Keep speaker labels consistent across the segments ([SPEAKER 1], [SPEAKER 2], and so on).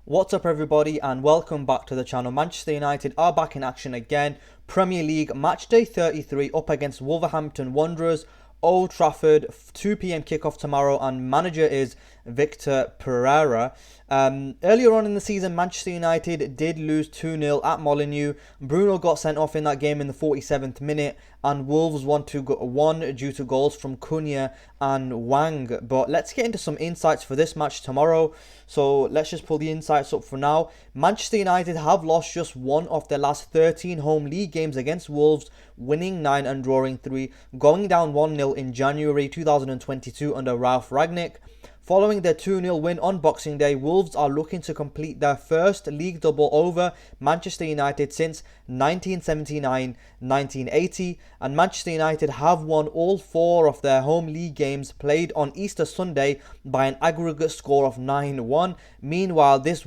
[SPEAKER 1] What's up everybody and welcome back to the channel. Manchester United are back in action again. Premier League match day 33 up against Wolverhampton Wanderers. Old Trafford, 2 p.m. kickoff tomorrow, and manager is Victor Pereira. Earlier on in the season, Manchester United did lose 2-0 at Molineux. Bruno got sent off in that game in the 47th minute, and Wolves won due to goals from Cunha and Wang. But let's get into some insights for this match tomorrow. So let's just pull the insights up for now. Manchester United have lost just one of their last 13 home league games against Wolves, winning 9 and drawing 3, going down 1-0 in January 2022 under Ralph Rangnick. Following their 2-0 win on Boxing Day, Wolves are looking to complete their first league double over Manchester United since 1979-1980, and Manchester United have won all 4 of their home league games played on Easter Sunday by an aggregate score of 9-1. Meanwhile, this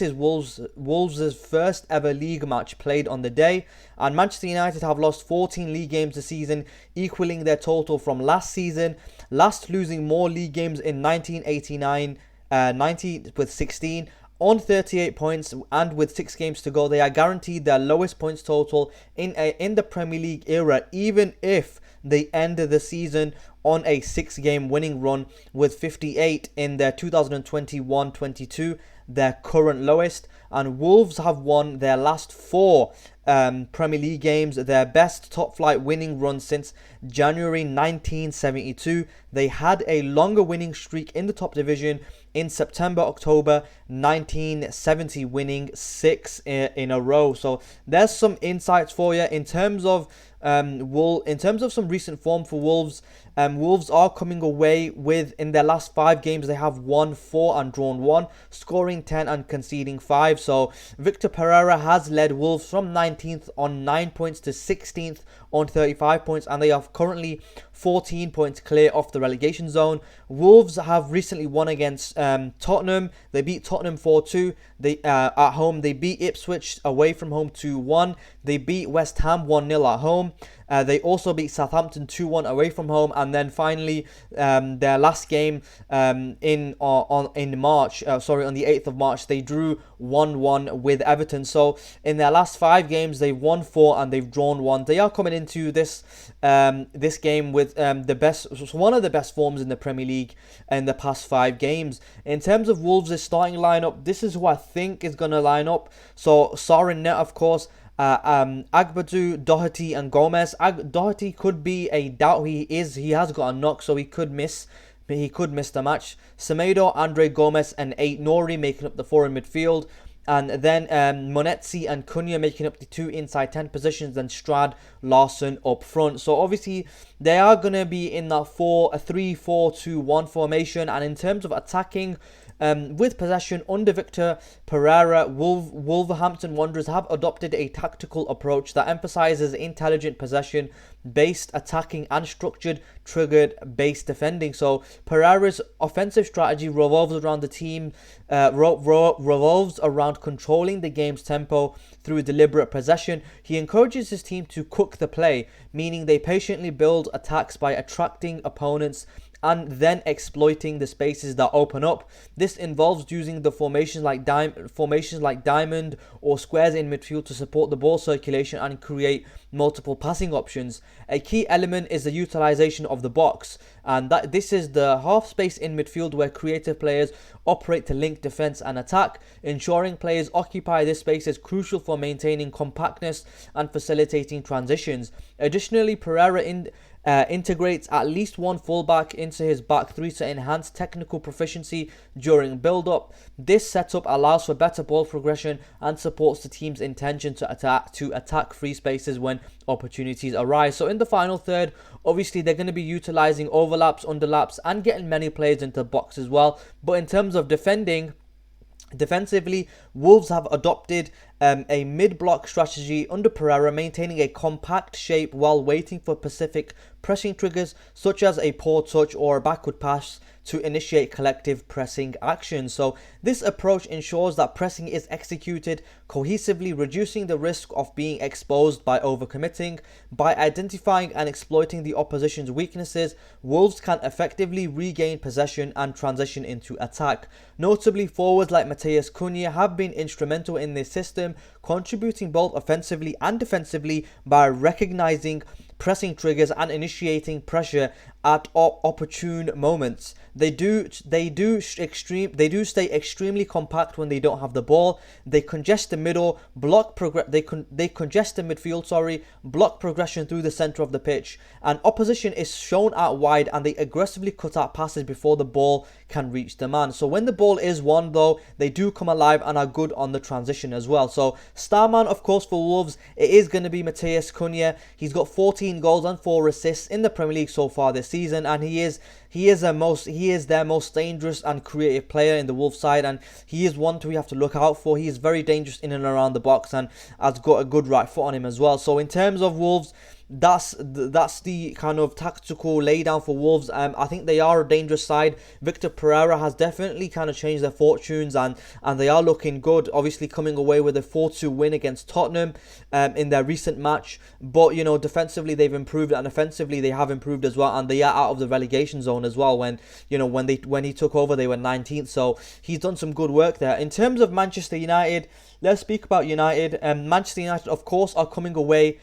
[SPEAKER 1] is Wolves' first ever league match played on the day, and Manchester United have lost 14 league games this season, equaling their total from last season, last losing more league games in 1989-90 with 16 on 38 points, and with 6 games to go, they are guaranteed their lowest points total in the Premier League era, even if they end the season on a 6-game winning run with 58 in their 2021-22, their current lowest. And Wolves have won their last 4 Premier League games, their best top flight winning run since January 1972. They had a longer winning streak in the top division in September-October 1970, winning 6 in a row. So there's some insights for you in terms of some recent form for Wolves. Wolves are coming away with, in their last 5 games, they have won 4 and drawn 1, scoring 10 and conceding 5. So Victor Pereira has led Wolves from 19th on 9 points to 16th on 35 points, and they are currently 14 points clear off the relegation zone. Wolves have recently won against Tottenham. They beat Tottenham 4-2. At home, they beat Ipswich away from home 2-1. They beat West Ham 1-0 at home. They also beat Southampton 2-1 away from home, and then finally their last game on the 8th of March, they drew 1-1 with Everton. So in their last 5 games, they've won 4 and they've drawn 1. They are coming into this game with one of the best forms in the Premier League in the past 5 games. In terms of Wolves' starting lineup, this is who I think is going to line up. So Sarr in net, of course. Akbar, Doherty and Gomez. Doherty could be a doubt. He has got a knock, so he could miss the match. Semedo, Andre Gomez and Nori making up the 4 in midfield. And then Monetzi and Cunha making up the 2 inside 10 positions, and Strad, Larson up front. So obviously they are going to be in that 3-4-2-1 formation. And in terms of attacking, with possession under Victor Pereira, Wolverhampton Wanderers have adopted a tactical approach that emphasizes intelligent possession-based attacking and structured, triggered-based defending. So Pereira's offensive strategy revolves around controlling the game's tempo through deliberate possession. He encourages his team to cook the play, meaning they patiently build attacks by attracting opponents and then exploiting the spaces that open up. This involves using the formations like diamond or squares in midfield to support the ball circulation and create multiple passing options. A key element is the utilization of the box, and this is the half space in midfield where creative players operate to link defense and attack. Ensuring players occupy this space is crucial for maintaining compactness and facilitating transitions. Additionally, Pereira integrates at least one fullback into his back 3 to enhance technical proficiency during build-up. This setup allows for better ball progression and supports the team's intention to attack free spaces when opportunities arise. So in the final third, obviously they're going to be utilizing overlaps, underlaps, and getting many players into the box as well. But in terms of defensively, Wolves have adopted a mid-block strategy under Pereira, maintaining a compact shape while waiting for specific pressing triggers such as a poor touch or a backward pass to initiate collective pressing action. So this approach ensures that pressing is executed cohesively, reducing the risk of being exposed by overcommitting. By identifying and exploiting the opposition's weaknesses, Wolves can effectively regain possession and transition into attack. Notably, forwards like Matheus Cunha have been instrumental in this system, contributing both offensively and defensively by recognizing pressing triggers and initiating pressure at opportune moments. They do stay extremely compact when they don't have the ball. They congest the middle, they congest the midfield, block progression through the center of the pitch, and opposition is shown out wide, and they aggressively cut out passes before the ball can reach the man. So when the ball is won though, they do come alive and are good on the transition as well. So Starman, of course, for Wolves, it is going to be Matheus Cunha. He's got 14 goals and 4 assists in the Premier League so far this season, and he is their most dangerous and creative player in the Wolves side, and he is one we have to look out for. He is very dangerous in and around the box and has got a good right foot on him as well. So in terms of Wolves, that's the kind of tactical laydown for Wolves. I think they are a dangerous side. Victor Pereira has definitely kind of changed their fortunes, and they are looking good. Obviously coming away with a 4-2 win against Tottenham in their recent match. But you know, defensively they've improved, and offensively they have improved as well, and they are out of the relegation zone as well. When he took over, they were 19th. So he's done some good work there. In terms of Manchester United, let's speak about United. Manchester United, of course, are coming away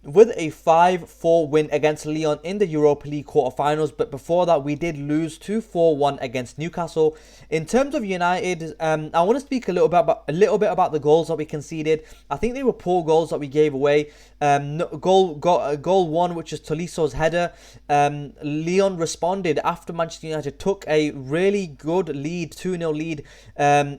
[SPEAKER 1] with a 5-4 win against Lyon in the Europa League quarterfinals, but before that we did lose 2-4-1 against Newcastle. In terms of United, I want to speak a little bit about the goals that we conceded. I think they were poor goals that we gave away. Goal one, which is Toliso's header. Lyon responded after Manchester United took a really good lead, 2-0 lead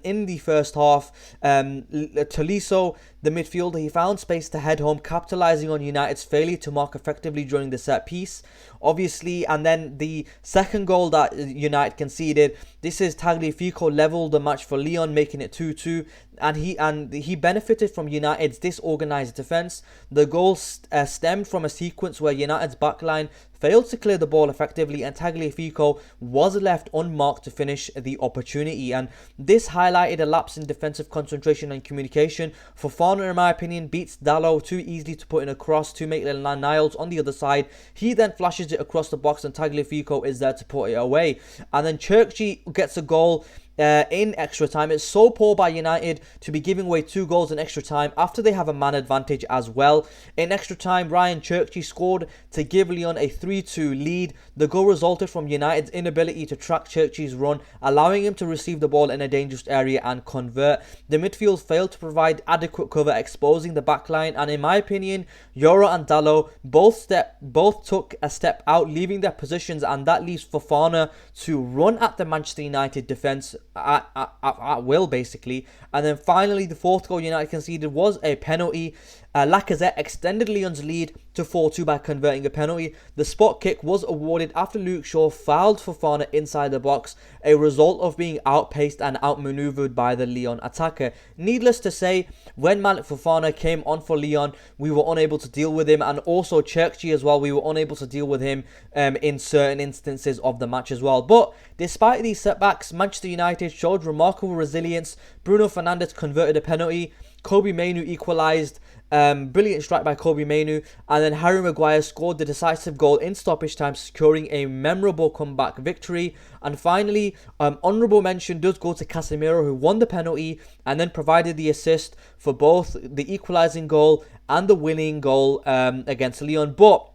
[SPEAKER 1] in the first half. Toliso, the midfielder, he found space to head home, capitalising on United's failure to mark effectively during the set piece, obviously. And then the second goal that United conceded, this is Tagliafico leveled the match for Lyon, making it 2-2. And he benefited from United's disorganised defence. The goal stemmed from a sequence where United's backline failed to clear the ball effectively, and Tagliafico was left unmarked to finish the opportunity. And this highlighted a lapse in defensive concentration and communication. Fofana, in my opinion, beats Dalot too easily to put in a cross to Maitland-Niles on the other side. He then flashes it across the box, and Tagliafico is there to put it away. And then Cherki gets a goal in extra time. It's so poor by United to be giving away 2 goals in extra time after they have a man advantage as well. In extra time, Ryan Cherki scored to give Lyon a 3-2 lead. The goal resulted from United's inability to track Cherki's run, allowing him to receive the ball in a dangerous area and convert. The midfield failed to provide adequate cover, exposing the backline, and in my opinion, Yoro and Dalot both took a step out, leaving their positions, and that leaves Fofana to run at the Manchester United defence at will, basically. And then finally, the fourth goal United conceded was a penalty. Lacazette extended Lyon's lead to 4-2 by converting a penalty. The spot kick was awarded after Luke Shaw fouled Fofana inside the box, a result of being outpaced and outmaneuvered by the Lyon attacker. Needless to say, when Malik Fofana came on for Lyon, we were unable to deal with him, and also Cherki as well, we were unable to deal with him in certain instances of the match as well. But despite these setbacks, Manchester United showed remarkable resilience. Bruno Fernandes converted a penalty, Kobe Mainoo equalised, brilliant strike by Kobe Mainoo, and then Harry Maguire scored the decisive goal in stoppage time, securing a memorable comeback victory. And finally, honourable mention does go to Casemiro, who won the penalty and then provided the assist for both the equalising goal and the winning goal against Lyon. But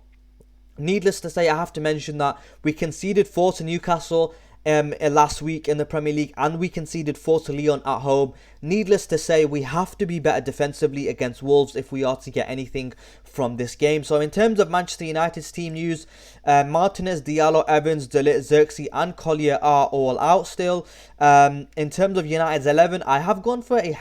[SPEAKER 1] needless to say, I have to mention that we conceded 4 to Newcastle last week in the Premier League, and we conceded 4 to Lyon at home. Needless to say, we have to be better defensively against Wolves if we are to get anything from this game. So in terms of Manchester United's team news, Martinez, Diallo, Evans, De Ligt, Xerxes and Collier are all out still. In terms of United's 11, I have gone for a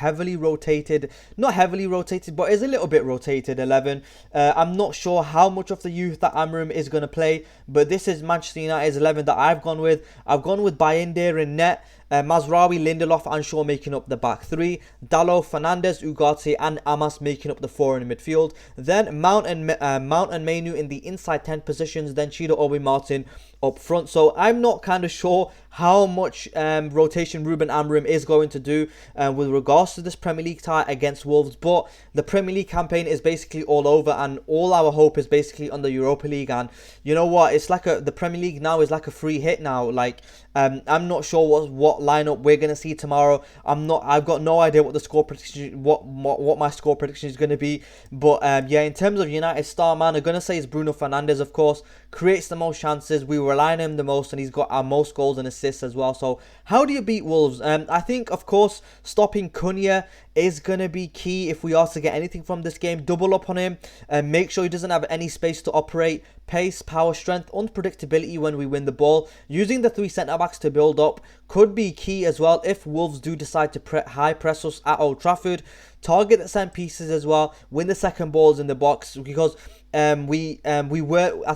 [SPEAKER 1] not heavily rotated, but is a little bit rotated 11. I'm not sure how much of the youth that Amorim is going to play, but this is Manchester United's 11 that I've gone with. I've gone with Bayindir in net. Mazraoui, Lindelof and Shaw making up the back three. Dalot, Fernandes, Ugarte and Amas making up the four in the midfield. Then Mount and Mainu in the inside 10 positions. Then Chido, Obi, Martin up front. So I'm not kind of sure how much rotation Ruben Amorim is going to do with regards to this Premier League tie against Wolves. But the Premier League campaign is basically all over, and all our hope is basically on the Europa League. And you know what? It's like the Premier League now is like a free hit now. Like I'm not sure what lineup we're gonna see tomorrow. I've got no idea what the score prediction, what my score prediction is gonna be. But yeah, in terms of United star man, I'm gonna say it's Bruno Fernandes. Of course, creates the most chances. We rely on him the most, and he's got our most goals and assists as well. So how do you beat Wolves? I think, of course, stopping Cunha is going to be key if we are to get anything from this game. Double up on him and make sure he doesn't have any space to operate. Pace, power, strength, unpredictability when we win the ball. Using the three centre-backs to build up could be key as well if Wolves do decide to high press us at Old Trafford. Target the set pieces as well. Win the second balls in the box, because I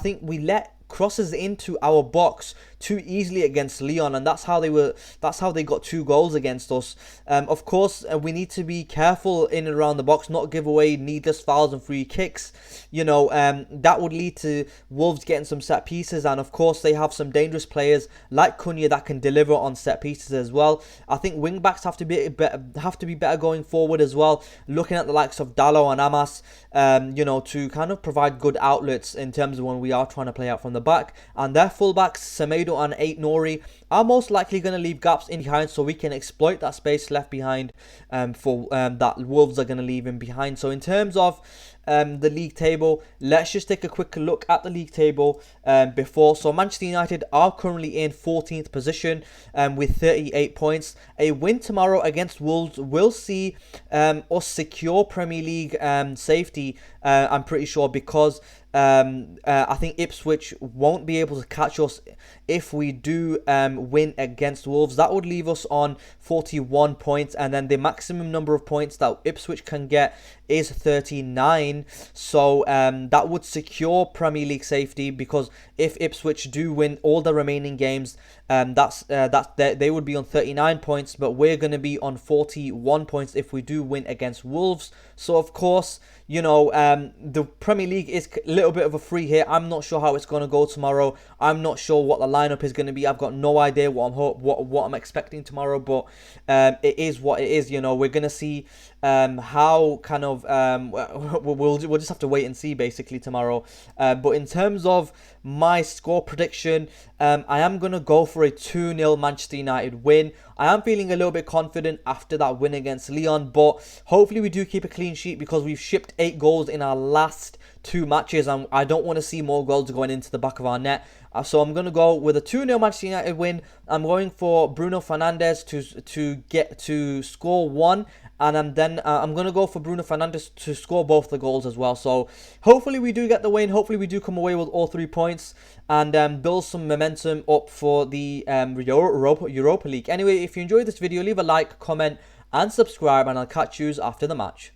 [SPEAKER 1] think we let crosses into our box too easily against Lyon, and that's how they got 2 goals against us. Of course, we need to be careful in and around the box, not give away needless fouls and free kicks. You know, that would lead to Wolves getting some set pieces, and of course they have some dangerous players like Cunha that can deliver on set pieces as well. I think wing backs have to be better going forward as well. Looking at the likes of Dalot and Amas, you know, to kind of provide good outlets in terms of when we are trying to play out from the back. And their fullbacks, Semedo and Nori, are most likely going to leave gaps in behind, so we can exploit that space left behind that Wolves are going to leave in behind. So in terms of the league table, let's just take a quick look at the league table before. So Manchester United are currently in 14th position with 38 points. A win tomorrow against Wolves will see us secure Premier League safety, I'm pretty sure, because I think Ipswich won't be able to catch us if we do win against Wolves. That would leave us on 41 points, and then the maximum number of points that Ipswich can get is 39. So that would secure Premier League safety, because if Ipswich do win all the remaining games, they would be on 39 points, but we're going to be on 41 points if we do win against Wolves. So of course, you know, the Premier League is a little bit of a free hit. I'm not sure how it's going to go tomorrow. I'm not sure what the lineup is going to be. I've got no idea what I'm expecting tomorrow, but it is what it is. You know, we're going to see how kind of we'll just have to wait and see basically tomorrow. But in terms of my score prediction, I am going to go for a 2-0 Manchester United win. I am feeling a little bit confident after that win against Lyon, but hopefully we do keep a clean sheet, because we've shipped 8 goals in our last 2 matches, and I don't want to see more goals going into the back of our net. So I'm going to go with a 2-0 Manchester United win. I'm going for Bruno Fernandes to score 1, and then I'm going to go for Bruno Fernandes to score both the goals as well. So hopefully we do get the win. Hopefully we do come away with all 3 points and build some momentum up for the Europa League. Anyway, if you enjoyed this video, leave a like, comment and subscribe, and I'll catch you after the match.